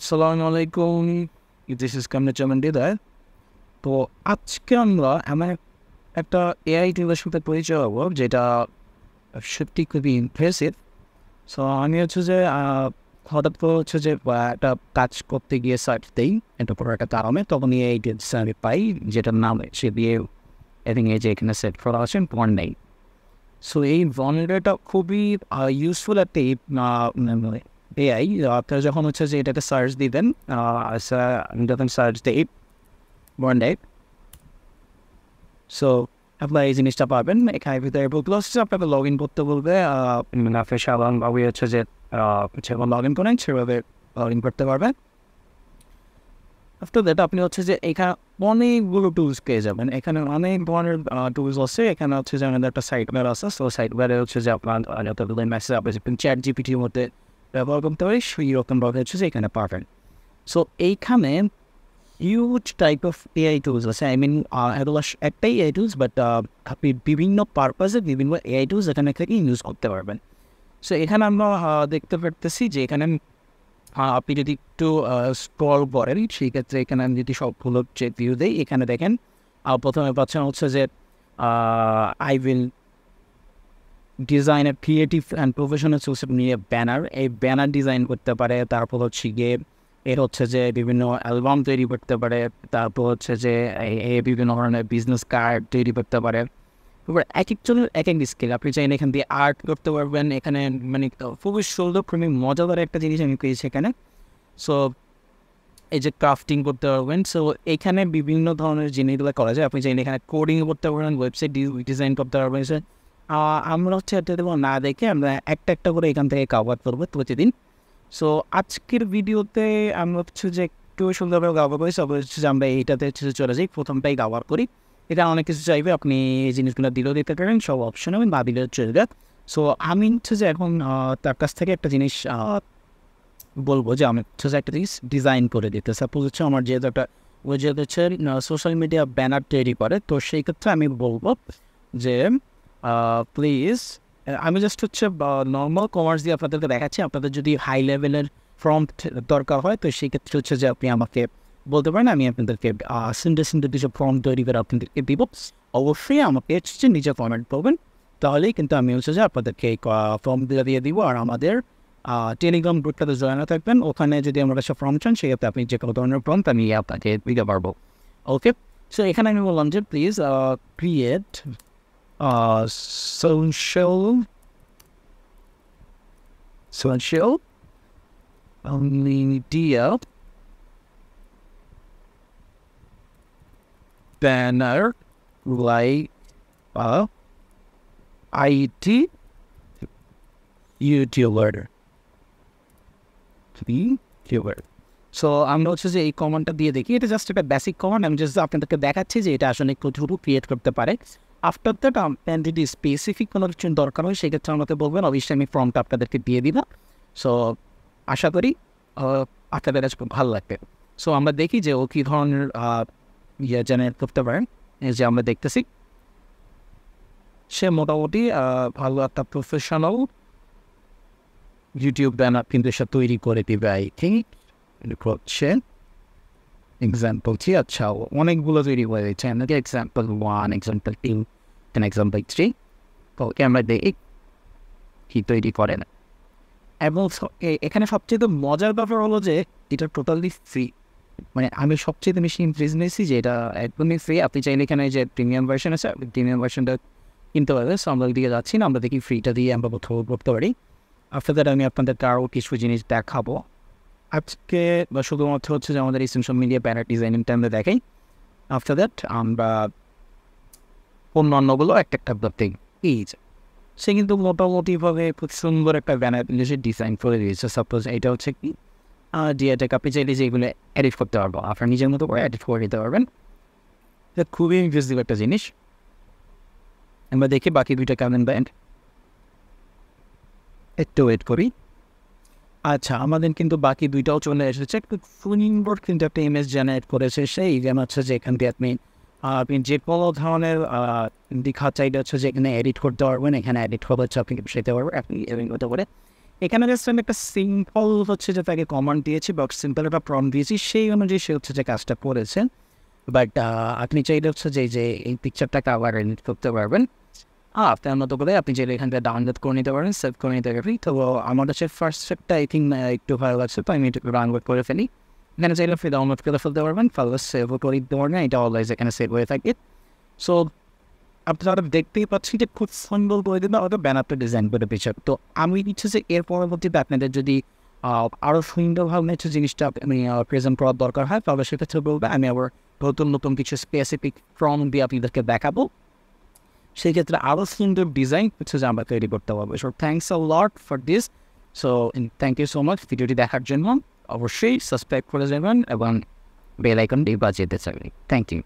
আসসালামু আলাইকুম। This is Kamruzzaman হৃদয়। তো আজকে আমরা এমন একটা এআই টুলের সাথে পরিচয় হবো যেটা সত্যি খুবই ইমপ্রেসিভ। সো আমি হচ্ছে যে হঠাৎ করে হচ্ছে যে একটা কাজ করতে গিয়ে সার্চ দিই এটা পর একটা কারণে, তখন এই টিপস আমি পাই যেটার নাম সে দিয়ে এবং এই যে এখানে সেট করা আছে পয়েন্ট নেই। সো এই ভনডাটা খুবই ইউজফুল একটা এআই। আপনারা যখন হচ্ছে যে এটাতে সার্চ দিবেন, আমি যখন সার্চ দিই ওয়ান সো আপনার এই জিনিসটা পাবেন। এখানে ভিতরে বলতে হচ্ছে আপনাকে লগ ইন করতে বলবে, আপনার সাধারণভাবে হচ্ছে যে যেভাবে লগ ইন করেন সেভাবে লগ ইন করতে পারবেন। আফটার দ্যাট আপনি হচ্ছে যে এখানে অনেকগুলো টুলস পেয়ে যাবেন। এখানে অনেক ধরনের টুলস আছে। এখানে হচ্ছে যে আমাদের একটা সাইটওয়্যার আছে। সো সাইটওয়্যারে হচ্ছে যে আপনার যতগুলো মেসেজ আপনি চ্যাট জিপিটির মধ্যে ব্যবহার করতে পারি সেই রকমভাবে হচ্ছে যে এখানে পাবেন। সো এইখানে huge type of AI tools আছে। আই মিন এগুলো একটাই এআই টুলস, বাট আপনি বিভিন্ন পারপাসে বিভিন্ন এআই টুলস এখানে থেকে ইউজ করতে পারবেন। সো এখানে আমরা দেখতে পারতেছি যে এখানে আপনি যদি একটু স্ক্রল করেন সেই ক্ষেত্রে এখানে আমি যদি সবগুলো চেক ভিউ দিই, এখানে দেখেন প্রথমে পাচ্ছেন হচ্ছে যে I will design A creative and professional sources নিয়ে ব্যানার, এই ব্যানার ডিজাইন করতে পারে। তারপর হচ্ছে গিয়ে এর হচ্ছে যে বিভিন্ন অ্যালবাম তৈরি করতে পারে। তারপর হচ্ছে যে বিভিন্ন ধরনের বিজনেস কার্ড তৈরি করতে পারে। এবার এক একজনের এক এক স্কিল, আপনি চাইলে এখান দিয়ে আর্ট করতে পারবেন। এখানে মানে খুবই সুন্দর খুবই মজাদার একটা জিনিস আমি পেয়েছি এখানে। সো এই যে ক্রাফটিং করতে পারবেন। সো এখানে বিভিন্ন ধরনের জিনিসগুলো করা যায়। আপনি চাইলে এখানে কোডিং করতে পারবেন, ওয়েবসাইট ডিজাইন করতে পারবেন। আমরা হচ্ছে এটা না দেখে আমরা একটা একটা করে এখান থেকে কাভার করবো প্রতিদিন। সো আজকের ভিডিওতে আমরা হচ্ছে যে একটু সুন্দরভাবে কাভার করি। সব হচ্ছে যে আমরা এইটাতে হচ্ছে চলে যাই, প্রথমটাই কাভার করি। এটা অনেক কিছু চাইবে, আপনি এই জিনিসগুলো দিলেও দিতে পারেন, সব অপশন হবে, না দিলেও চলবে। সো আমি হচ্ছে যে এখন তার কাছ থেকে একটা জিনিস বলবো যে আমি হচ্ছে যে একটা জিনিস ডিজাইন করে দিতে। সাপোজ হচ্ছে আমার যেহেতু একটা ওই যেহেতু হচ্ছে সোশ্যাল মিডিয়া ব্যানার তৈরি করে, তো সেই ক্ষেত্রে আমি বলবো যে প্লিজ আমি জাস্ট হচ্ছে নর্মাল কমার্স দিয়ে আপনাদেরকে দেখাচ্ছি। আপনাদের যদি হাই লেভেলের ফ্রন্ট দরকার হয় তো সেই ক্ষেত্রে হচ্ছে যে আপনি আমাকে বলতে পারেন, আমি আপনাদেরকে সিন্ডে কিছু ফর্ম তৈরি করে আপনাদেরকে দিব। অবশ্যই আমাকে হচ্ছে নিজে ফর্ম্যাট করবেন, তাহলেই কিন্তু আমি হচ্ছে যে আপনাদেরকে এই ফর্মগুলো দিয়ে দিব। আর আমাদের টেলিগ্রাম গ্রুপটাতে জয়েন থাকবেন, ওখানে যদি আমার কাছে ফর্ম চান সেক্ষেত্রে আপনি যে কোনো ধরনের ফর্ম আমি আপনাকে দিতে পারবো। ওকে, সো এখানে আমি বললাম যে please create social media banner like IT YouTuber. So আমরা হচ্ছে যে এই কমান্ডটা দিয়ে দেখি। এটা জাস্ট একটা বেসিক কমান্ড, আমি জাস্ট আপনাদেরকে দেখাচ্ছি যে এটা আসলে কতটুকু ক্রিয়েট করতে পারে। আফটার দ্যাট আপনার যদি স্পেসিফিক কোনো কিছু দরকার হয় সেক্ষেত্রে আমাকে বলবেন, অবশ্যই আমি ফর্মটা আপনাদেরকে দিয়ে দিব। সো আশা করি আপনাদের কাছে খুব ভালো লাগবে। সো আমরা দেখি যে ও কী ধরনের জেনারেট করতে পারেন। এই যে আমরা দেখতেছি সে মোটামুটি ভালো একটা প্রফেশনাল ইউটিউব ব্যানার কিন্তু সে তৈরি করে দিবে। আই থিঙ্ক হচ্ছে এক্সাম্পল থ্রি। আচ্ছা, অনেকগুলো তৈরি হয়ে যাচ্ছে আমাকে, example one, example two, example three. তো আমরা দেখি কি তৈরি করে না। এবং এখানে সবচেয়ে মজার ব্যাপার হলো যে এটা টোটালি ফ্রি। মানে আমি সবচেয়ে বেশি ইমপ্রেস নিয়েছি যে এটা একদমই ফ্রি। আপনি চাইলে এখানে যে প্রিমিয়াম ভার্সন আছে, প্রিমিয়াম ভার্সনটা কিনতে পারবে। সো আমরা দিকে যাচ্ছি না, আমরা দেখি ফ্রিটা দিয়ে আমরা কোথাও করতে পারি। আফটার দ্যাট আমি আপনাদেরকে আরও কিছু জিনিস দেখাবো আজকে, বা শুধুমাত্র হচ্ছে যে আমাদের এই সোশ্যাল মিডিয়া ব্যানার ডিজাইনিংটা আমরা দেখাই। আফটার দ্যাট আমরা অন্যান্যগুলো একটা একটা দেখি। এই যে সে কিন্তু মোটামুটিভাবে খুব সুন্দর একটা ব্যানার সে ডিজাইন করে দিয়েছে। সাপোজ এটা হচ্ছে কি ডিএটাকে আপনি চাইলে যে এগুলো এডিট করতে পারবো, আপনার নিজের মতো করে এডিট করে দিতে পারবেন। এটা খুবই ইমপ্রেসিভ একটা জিনিস। আমরা দেখি বাকি দুইটা কেমন ব্যান্ড, একটু ওয়েট করি। আচ্ছা, আমাদের কিন্তু বাকি দুইটাও চলে এসেছে। একটু সুন্দর কিন্তু একটা ইমেজ জেনারেট করেছে সেই যেন হচ্ছে যে এখান দিয়ে আপনি যে কোনো ধরনের দেখা চাইলে হচ্ছে যে এখানে এডিট করতে পারবেন। এখানে এডিট করে হচ্ছে আপনি সেতে পারবেন, আপনি এডিট করতে পারে। এখানে জাস্ট আমি একটা সিম্পল হচ্ছে যে তাকে কমান্ড দিয়েছি বা সিম্পল একটা প্রম্পট দিয়েছি, সেই অনুযায়ী সে হচ্ছে যে কাজটা করেছেন। বাট আপনি চাইলে হচ্ছে যে এই পিকচারটাকে আবার এডিট করতে পারবেন। আপনার মতো করে আপনি চাইলে এখান থেকে ডাউনলোড করে নিতে পারেন, সেভ করে নিতে পারবেন। তো আমার হচ্ছে ফার্স্ট স্টেপটা আই থিঙ্ক একটু ভালো লাগছে, তো আমি একটু ডাউনলোড করে ফেলি। এখানে চাইলে আপনি ডাউনলোড করে ফেলতে পারবেন, ফাইলে সেভও করে দিতে পারবেন, এটা অলওয়েজ এখানে সেভ হয়ে থাকে। সো আপনারা দেখতেই পাচ্ছি যে খুব সুন্দর করে দিন ওটা ব্যানারটা ডিজাইন করে পিকচার। তো আমি ইচ্ছে যে এর পরবর্তীতে আপনাদের যদি আরও সুন্দরভাবে হচ্ছে জিনিসটা আমি প্রেজেন্ট করার দরকার হয়, তাহলে সেক্ষেত্রে বলবে আমি আবার নতুন নতুন কিছু স্পেসিফিক ফর্ম দিয়ে আপনাদেরকে দেখাবো, সেই ক্ষেত্রে আরও সুন্দর ডিজাইন হচ্ছে যে আমরা তৈরি করতে পারবো। So thanks a lot for this. So thank you so much ভিডিওটি দেখার জন্য। অবশ্যই সাবস্ক্রাইব করে যাবেন এবং বেল আইকনটি বাজিয়ে দিতে চাইবেন। Thank you.